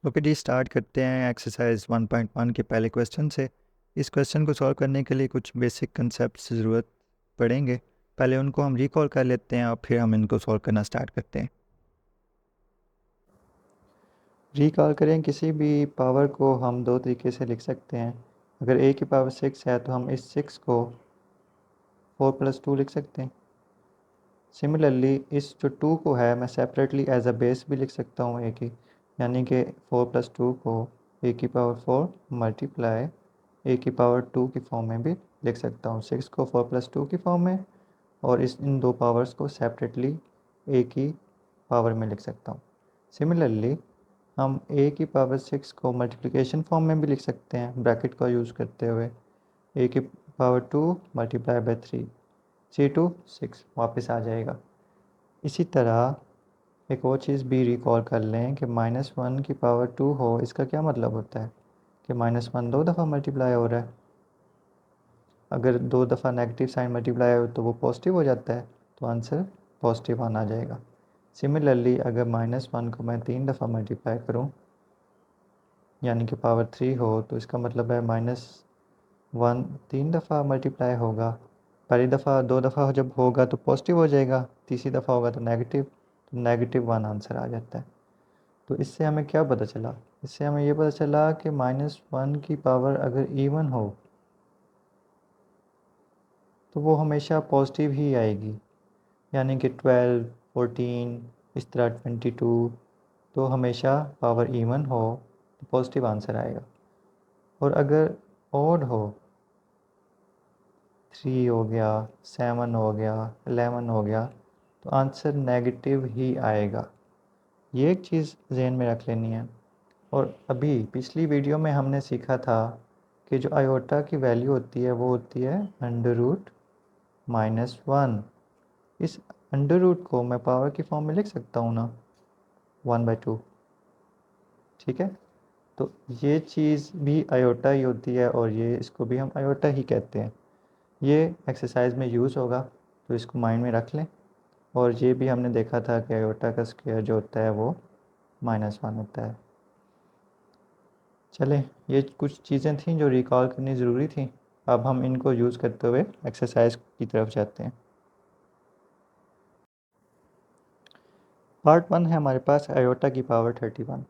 Okay जी, start करते हैं exercise 1.1 के पहले क्वेश्चन से। इस क्वेश्चन को सॉल्व करने के लिए कुछ बेसिक कंसेप्ट की ज़रूरत पड़ेंगे। पहले उनको हम रिकॉल कर लेते हैं और फिर हम इनको सॉल्व करना स्टार्ट करते हैं। रिकॉल करें, किसी भी पावर को हम दो तरीके से लिख सकते हैं। अगर a की पावर 6 है तो हम इस 6 को 4+2 लिख सकते हैं। सिमिलरली इस जो 2 को है मैं सेपरेटली एज अ बेस भी लिख सकता हूँ a की, यानी कि 4+2 को a की पावर 4 मल्टीप्लाई a की पावर 2 की फॉर्म में भी लिख सकता हूँ। 6 को 4+2 की फॉर्म में और इन दो पावर्स को सेपरेटली a की पावर में लिख सकता हूँ। सिमिलरली हम a की पावर 6 को मल्टीप्लिकेशन फॉर्म में भी लिख सकते हैं, ब्रैकेट का यूज़ करते हुए a की पावर 2 मल्टीप्लाई बाय 3, 6 वापस आ जाएगा। इसी तरह एक और चीज़ भी रिकॉल कर लें कि -1 की पावर 2 हो, इसका क्या मतलब होता है कि -1 दो दफ़ा मल्टीप्लाई हो रहा है। अगर दो दफ़ा नेगेटिव साइन मल्टीप्लाई हो तो वो पॉजिटिव हो जाता है, तो आंसर पॉजिटिव वन आ जाएगा। सिमिलरली अगर -1 को मैं 3 दफ़ा मल्टीप्लाई करूं, यानी कि पावर 3 हो, तो इसका मतलब है -1 3 दफ़ा मल्टीप्लाई होगा। पहली दफ़ा दो दफ़ा जब होगा तो पॉजिटिव हो जाएगा, तीसरी दफ़ा होगा तो नेगेटिव, तो -1 आंसर आ जाता है। तो इससे हमें क्या पता चला? इससे हमें ये पता चला कि -1 की पावर अगर इवन हो तो वो हमेशा पॉजिटिव ही आएगी, यानी कि 12, 14, इस तरह 22, तो हमेशा पावर इवन हो तो पॉजिटिव आंसर आएगा। और अगर ऑड हो, 3 हो गया, 7 हो गया, 11 हो गया, तो आंसर नेगेटिव ही आएगा। ये एक चीज़ जहन में रख लेनी है। और अभी पिछली वीडियो में हमने सीखा था कि जो आयोटा की वैल्यू होती है वो होती है √-1। इस अंडर रूट को मैं पावर की फॉर्म में लिख सकता हूँ ना, 1/2। ठीक है, तो ये चीज़ भी आयोटा ही होती है और ये इसको भी हम आयोटा ही कहते हैं। ये एक्सरसाइज में यूज़ होगा, तो इसको माइंड में रख लें। और ये भी हमने देखा था कि आयोटा का स्क्वायर जो होता है वो -1 होता है। चलें, ये कुछ चीज़ें थीं जो रिकॉल करनी ज़रूरी थी। अब हम इनको यूज़ करते हुए एक्सरसाइज की तरफ जाते हैं। पार्ट 1 है हमारे पास आयोटा की पावर 31।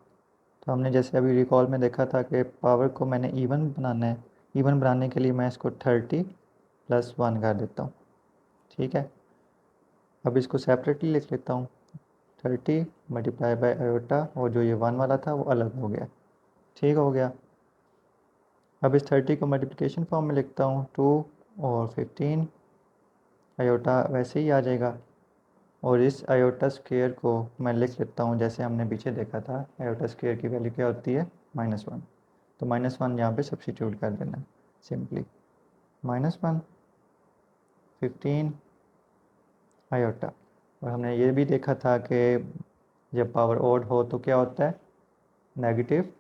तो हमने जैसे अभी रिकॉल में देखा था कि पावर को मैंने इवन बनाना है। इवन बनाने के लिए मैं इसको 30+1 कर देता हूँ। ठीक है, अब इसको सेपरेटली लिख लेता हूँ। 30 मल्टीप्लाई बाय आयोटा, और जो ये 1 वाला था वो अलग हो गया। ठीक हो गया। अब इस 30 को मल्टीप्लिकेशन फॉर्म में लिखता हूँ, 2 और 15, आयोटा वैसे ही आ जाएगा। और इस आयोटा स्क्वायर को मैं लिख लेता हूँ जैसे हमने पीछे देखा था, आयोटा स्क्वायर की वैल्यू क्या होती है? -1। तो -1 यहाँ पे सब्स्टिट्यूट कर देना है सिंपली। -1, 15 आयोटा। और हमने ये भी देखा था कि जब पावर ओड हो तो क्या होता है? नेगेटिव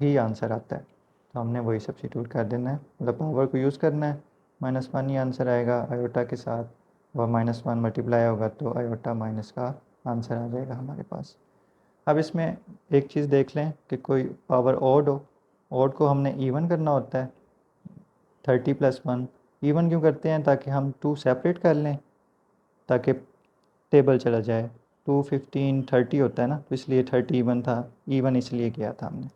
ही आंसर आता है। तो हमने वही सब्स्टिट्यूट कर देना है, मतलब पावर को यूज़ करना है। -1 ही आंसर आएगा आयोटा के साथ, और -1 मल्टीप्लाई होगा तो आयोटा माइनस का आंसर आ जाएगा हमारे पास। अब इसमें एक चीज़ देख लें कि कोई पावर ओड हो, ओड को हमने इवन करना होता है। 30+1 इवन क्यों करते हैं? ताकि हम 2 सेपरेट कर लें, ताकि टेबल चला जाए। 2, 15, 30 होता है ना, तो इसलिए 30 इवन था, इवन इसलिए किया था हमने।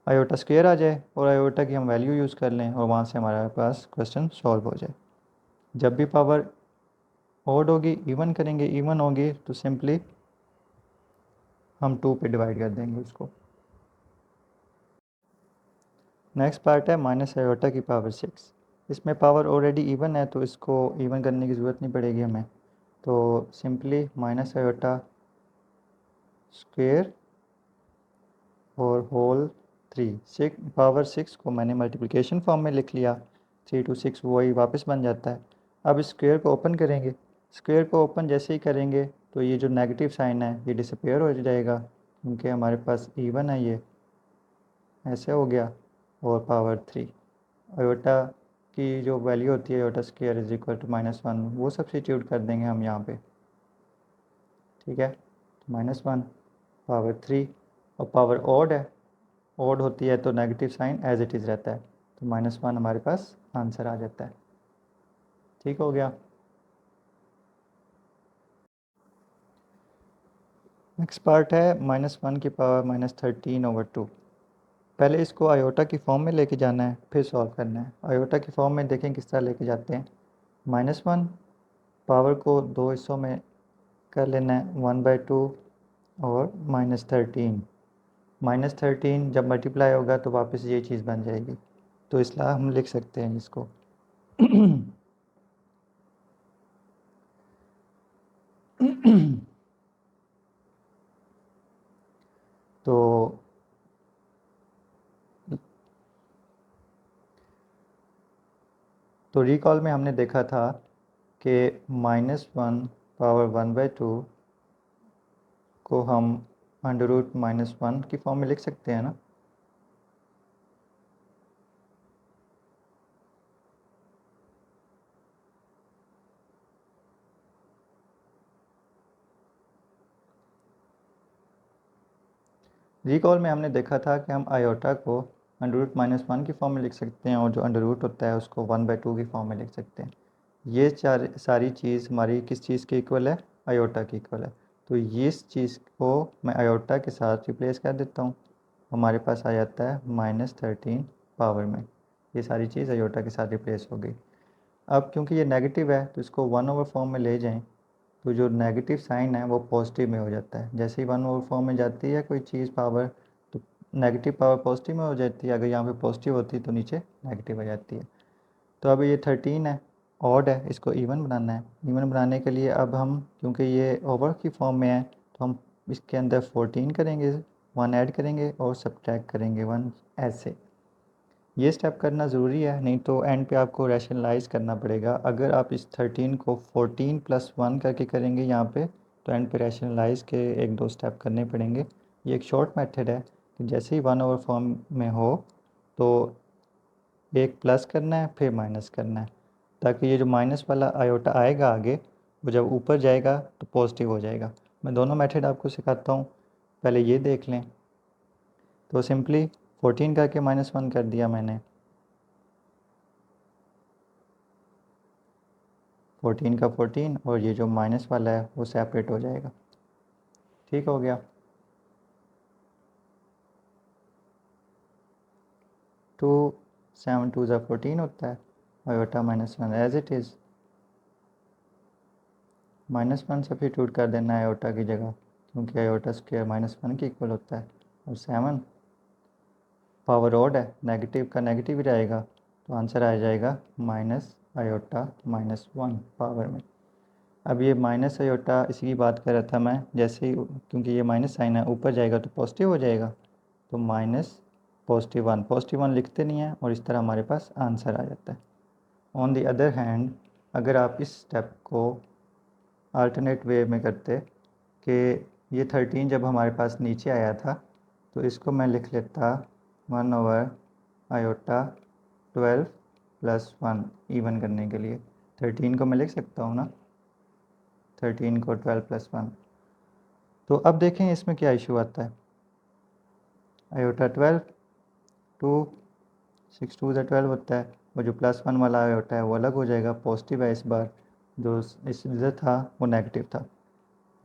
आयोटा स्क्वायर आ जाए और आयोटा की हम वैल्यू यूज़ कर लें और वहाँ से हमारे पास क्वेश्चन सॉल्व हो जाए। जब भी पावर ओड होगी, इवन करेंगे, इवन होगी तो सिंपली हम 2 पे डिवाइड कर देंगे उसको। नेक्स्ट पार्ट है माइनस आयोटा की पावर 6। इसमें पावर ऑलरेडी इवन है तो इसको इवन करने की ज़रूरत नहीं पड़ेगी हमें। तो सिंपली माइनस आयोटा स्क्वायर और होल 3, पावर 6 को मैंने मल्टीप्लिकेशन फॉर्म में लिख लिया। 3 to 6 वही वापस बन जाता है। अब स्क्वायर को ओपन करेंगे। स्क्वायर को ओपन जैसे ही करेंगे तो ये जो नेगेटिव साइन है ये डिसअपेयर हो जाएगा, क्योंकि हमारे पास इवन है, ये ऐसे हो गया। और पावर 3 आयोटा की जो वैल्यू होती है, iota square is equal to -1, वो सब्स्टिट्यूट कर देंगे हम यहाँ पे। ठीक है, तो -1 पावर 3 और पावर ऑड है, ऑड होती है तो negative sign as it is रहता है, तो -1 हमारे पास आंसर आ जाता है। ठीक हो गया। नेक्स्ट पार्ट है -1 की पावर -13/2। पहले इसको आयोटा की फॉर्म में लेके जाना है, फिर सॉल्व करना है। आयोटा की फॉर्म में देखें किस तरह लेके जाते हैं। -1 पावर को दो हिस्सों में कर लेना है, 1/2 और -13। -13 जब मल्टीप्लाई होगा तो वापस ये चीज़ बन जाएगी, तो इसलिए हम लिख सकते हैं इसको। तो रिकॉल में हमने देखा था कि -1 पावर 1/2 को हम √-1 की फॉर्म में लिख सकते हैं ना। रिकॉल में हमने देखा था कि हम आयोटा को √-1 की फॉर्म में लिख सकते हैं, और जो अंडर रूट होता है उसको 1/2 की फॉर्म में लिख सकते हैं। ये सारी चीज़ हमारी किस चीज़ के इक्वल है, आयोटा की इक्वल है। तो इस चीज़ को मैं आयोटा के साथ रिप्लेस कर देता हूँ, हमारे पास आ जाता है -13 पावर में। ये सारी चीज़ आयोटा के साथ रिप्लेस हो गई। अब क्योंकि ये नेगेटिव है तो इसको 1/4 फॉर्म में ले जाएं, तो जो नेगेटिव साइन है वो पॉजिटिव में हो जाता है। जैसे ही 1/4 फॉर्म में जाती है कोई चीज़ पावर, तो नेगेटिव पावर पॉजिटिव में हो जाती है। अगर यहाँ पे पॉजिटिव होती है तो नीचे नेगेटिव आ जाती है। तो अब ये 13 है, ऑड है, इसको इवन बनाना है। इवन बनाने के लिए अब हम, क्योंकि ये ओवर की फॉर्म में है, तो हम इसके अंदर 14 करेंगे, 1 ऐड करेंगे और सब्ट्रैक्ट करेंगे 1 ऐसे। ये स्टेप करना ज़रूरी है, नहीं तो एंड पे आपको रैशनलाइज़ करना पड़ेगा। अगर आप इस 13 को 14 + 1 करके करेंगे यहाँ पे, तो एंड पे रैशनलाइज़ के 1-2 स्टेप करने पड़ेंगे। ये एक शॉर्ट मेथड है कि जैसे ही 1/4 फॉर्म में हो तो एक प्लस करना है फिर माइनस करना है, ताकि ये जो माइनस वाला आयोटा आएगा आगे, वो जब ऊपर जाएगा तो पॉजिटिव हो जाएगा। मैं दोनों मेथड आपको सिखाता हूँ, पहले ये देख लें। तो सिंपली 14 करके -1 कर दिया मैंने, 14 का 14, और ये जो माइनस वाला है वो सेपरेट हो जाएगा। ठीक हो गया। 2 7 2 14 होता है, iota -1 as it is. -1 substitute कर देना है आयोटा की जगह, क्योंकि आयोटा स्क्वायर -1 के इक्वल होता है। और 7 पावर ऑड है, नेगेटिव का नेगेटिव ही रहेगा, तो आंसर आ जाएगा माइनस आयोटा -1 पावर में। अब ये माइनस आयोटा, इसी की बात कर रहा था मैं। जैसे ही, क्योंकि ये माइनस साइन है, ऊपर जाएगा तो पॉजिटिव हो जाएगा, तो ++1 लिखते नहीं हैं, और इस तरह हमारे पास आंसर आ जाता है। ऑन दी अदर हैंड, अगर आप इस स्टेप को अल्टरनेट वे में करते कि ये 13 जब हमारे पास नीचे आया था, तो इसको मैं लिख लेता 1/आयोटा 12 + 1 इवन करने के लिए। 13 को मैं लिख सकता हूँ ना, 13 को 12 + 1। तो अब देखें इसमें क्या इशू आता है। आयोटा 12, 2 6 2 12 होता है, और जो +1 वाला आयोटा है वो अलग हो जाएगा, पॉजिटिव है इस बार। जो इस इधर था वो नेगेटिव था।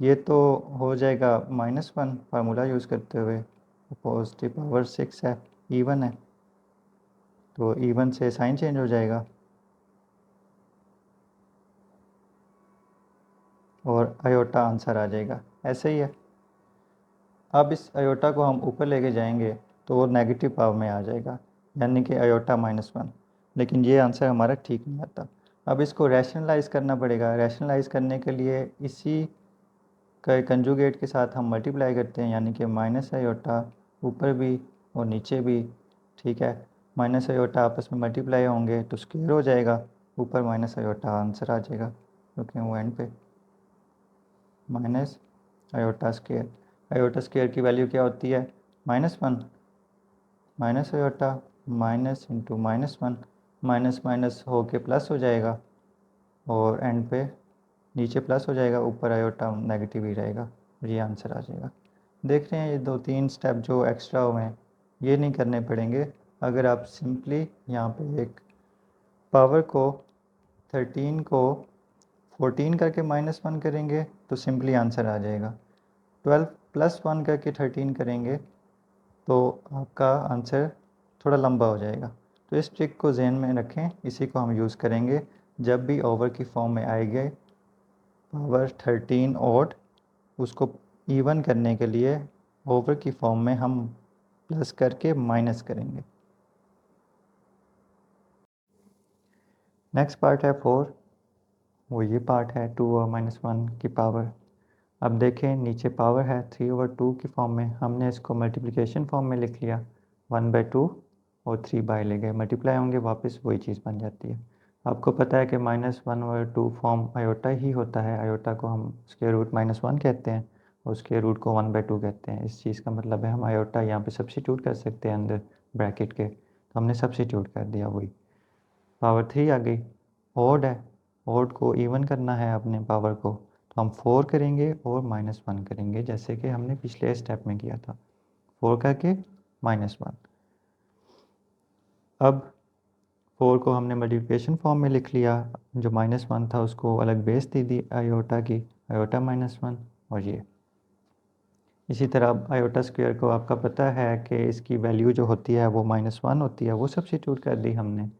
ये तो हो जाएगा -1 फार्मूला यूज़ करते हुए, पॉजिटिव पावर 6 है, इवन है, तो इवन से साइन चेंज हो जाएगा और आयोटा आंसर आ जाएगा। ऐसे ही है। अब इस आयोटा को हम ऊपर लेके जाएंगे तो वो नेगेटिव पावर में आ जाएगा, यानी कि आयोटा -1। लेकिन ये आंसर हमारा ठीक नहीं आता। अब इसको रैशनलाइज़ करना पड़ेगा। रैशनलाइज़ करने के लिए इसी का कंजुगेट के साथ हम मल्टीप्लाई करते हैं, यानी कि माइनस आयोटा ऊपर भी और नीचे भी। ठीक है, माइनस आयोटा आपस में मल्टीप्लाई होंगे तो स्क्वायर हो जाएगा, ऊपर माइनस आयोटा आंसर आ जाएगा, क्योंकि वो एंड पे minus iota square. Iota square की वैल्यू क्या होती है, -1, minus iota minus into -1, minus minus हो के प्लस हो जाएगा, और एंड पे नीचे प्लस हो जाएगा, ऊपर आयोटा नेगेटिव ही रहेगा, और ये आंसर आ जाएगा। देख रहे हैं ये 2-3 स्टेप जो एक्स्ट्रा हुए हैं ये नहीं करने पड़ेंगे। अगर आप सिंपली यहाँ पे एक पावर को 13 को 14 करके -1 करेंगे तो सिंपली आंसर आ जाएगा। 12 + 1 करके 13 करेंगे तो आपका आंसर थोड़ा लंबा हो जाएगा। तो इस ट्रिक को जहन में रखें, इसी को हम यूज़ करेंगे जब भी ओवर की फॉर्म में आएंगे पावर 13 ऑड, उसको इवन करने के लिए ओवर की फॉर्म में हम प्लस करके माइनस करेंगे। नेक्स्ट पार्ट है 4, वो ये पार्ट है 2/-1 की पावर। अब देखें नीचे पावर है 3/2 की फॉर्म में, हमने इसको मल्टीप्लिकेशन फॉर्म में लिख लिया 1/2 और 3 ले गए, मल्टीप्लाई होंगे वापस वही चीज़ बन जाती है। आपको पता है कि -1/2 फॉर्म आयोटा ही होता है, आयोटा को हम स्क्वायर रूट -1 कहते हैं और स्क्वायर रूट को 1/2 कहते हैं। इस चीज़ का मतलब है हम आयोटा यहाँ पे सब्सिट्यूट कर सकते हैं अंदर ब्रैकेट के, तो हमने सब्सिट्यूट कर दिया, वही पावर 3 आ गई। ऑड है, ऑड को इवन करना है अपने पावर को, तो हम 4 करेंगे और -1 करेंगे जैसे कि हमने पिछले स्टेप में किया था, 4 करके -1। अब 4 को हमने मल्टीप्लिकेशन फॉर्म में लिख लिया, जो -1 था उसको अलग बेस दे दी आयोटा की, आयोटा -1 और ये। इसी तरह आयोटा स्क्वायर को आपका पता है कि इसकी वैल्यू जो होती है वो -1 होती है, वो सब्सिट्यूट कर दी हमने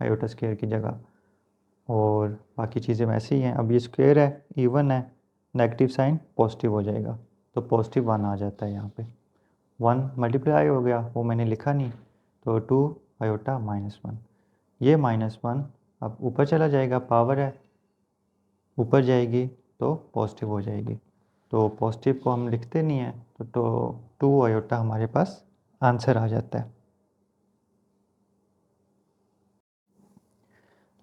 आयोटा स्क्वायर की जगह, और बाकी चीज़ें वैसे ही हैं। अब ये स्क्वायर है, इवन है, नेगेटिव साइन पॉजिटिव हो जाएगा तो +1 आ जाता है यहाँ पे। 1 मल्टीप्लाई हो गया, वो मैंने लिखा नहीं, तो 2 आयोटा -1। ये -1 अब ऊपर चला जाएगा, पावर है ऊपर जाएगी तो पॉजिटिव हो जाएगी, तो पॉजिटिव को हम लिखते नहीं हैं, तो 2 आयोटा हमारे पास आंसर आ जाता है।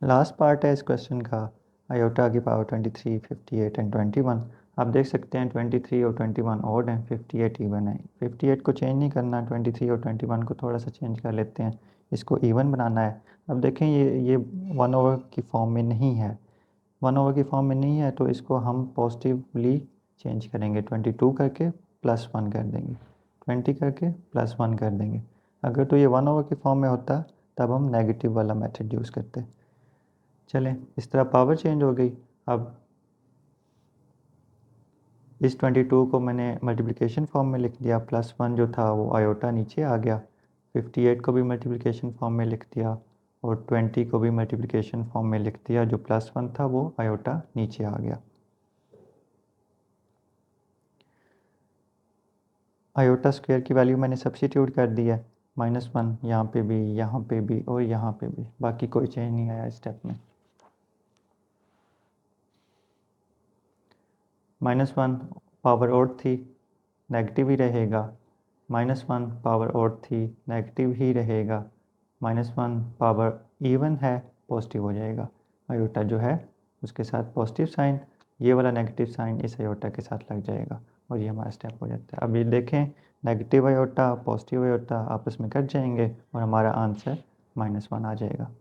लास्ट पार्ट है इस क्वेश्चन का, आयोटा की पावर 23, 58 एंड 21। आप देख सकते हैं 23 और 21 ऑड हैं, 58 इवन है। 58 को चेंज नहीं करना, 23 और 21 को थोड़ा सा चेंज कर लेते हैं, इसको इवन बनाना है। अब देखें ये 1/, की फॉर्म में नहीं है, 1/, की फॉर्म में नहीं है, तो इसको हम पॉजिटिवली चेंज करेंगे, 22 करके +1 कर देंगे, 20 करके +1 कर देंगे। अगर तो ये 1/, की फॉर्म में होता तब हम नेगेटिव वाला मेथड यूज़ करते। चलें, इस तरह पावर चेंज हो गई। अब इस 22 को मैंने मल्टीप्लिकेशन फॉर्म में लिख दिया, +1 जो था वो आयोटा नीचे आ गया, 58 को भी मल्टीप्लिकेशन फॉर्म में लिख दिया और 20 को भी मल्टीप्लिकेशन फॉर्म में लिख दिया, जो +1 था वो आयोटा नीचे आ गया। आयोटा स्क्वायर की वैल्यू मैंने सब्सिट्यूट कर दी है, -1 यहाँ पे भी, यहाँ पे भी और यहाँ पे भी, बाकी कोई चेंज नहीं आया स्टेप में। -1 पावर ऑड थी, नेगेटिव ही रहेगा, -1 पावर ऑड थी, नेगेटिव ही रहेगा, -1 पावर इवन है, पॉजिटिव हो जाएगा। आयोटा जो है उसके साथ पॉजिटिव साइन, ये वाला नेगेटिव साइन इस आयोटा के साथ लग जाएगा और ये हमारा स्टेप हो जाता है। अब ये देखें, नेगेटिव आयोटा पॉजिटिव आयोटा आपस में कट जाएंगे और हमारा आंसर -1 आ जाएगा।